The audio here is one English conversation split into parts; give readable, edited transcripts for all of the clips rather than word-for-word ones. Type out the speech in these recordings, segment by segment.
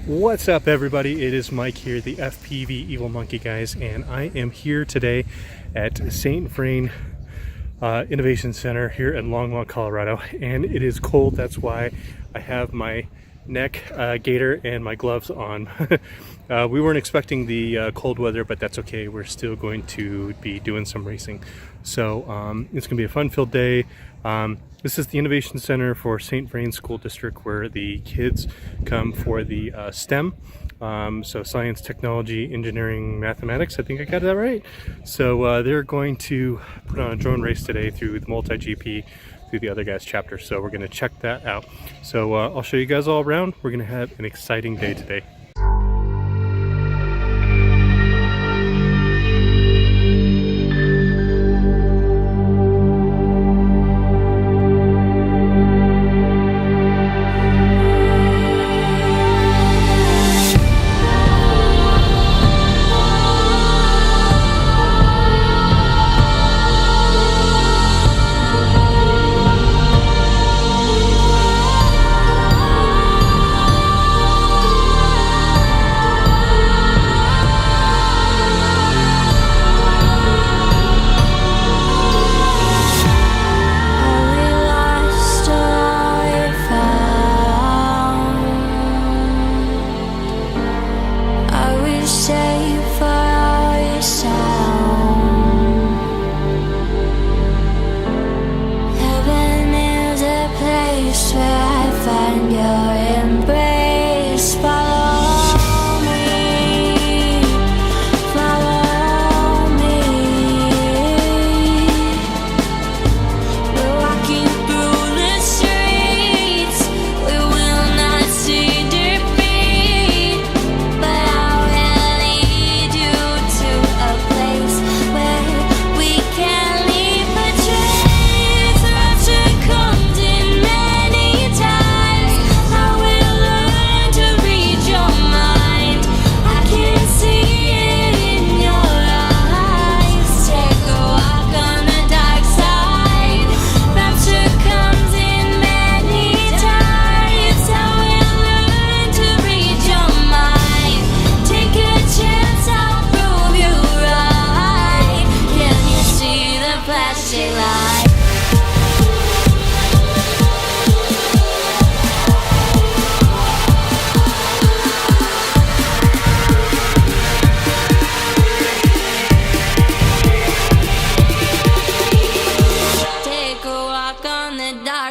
What's up, everybody? It is Mike here, the FPV Evil Monkey guys, and I am here today at St. Vrain Innovation Center here in Longmont, Colorado. And it is cold. That's why I have my neck gaiter and my gloves on. We weren't expecting the cold weather, but that's okay. We're still going to be doing some racing. So it's gonna be a fun-filled day. This is the Innovation Center for St. Vrain School District, where the kids come for the STEM, so science, technology, engineering, mathematics. I think I got that right. So they're going to put on a drone race today through the MultiGP, through the other guys' chapter. So we're going to check that out. So I'll show you guys all around. We're going to have an exciting day today.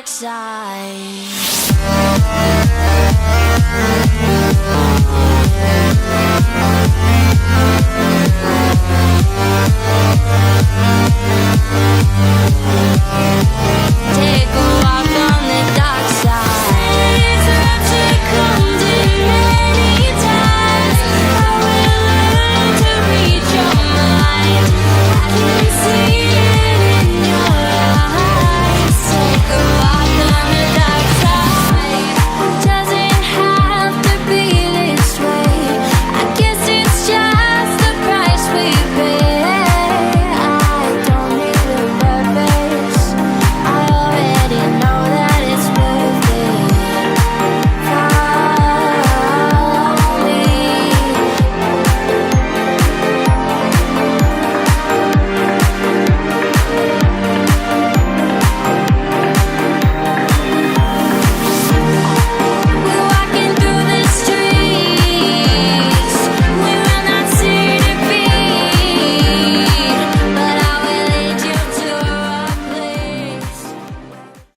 Side.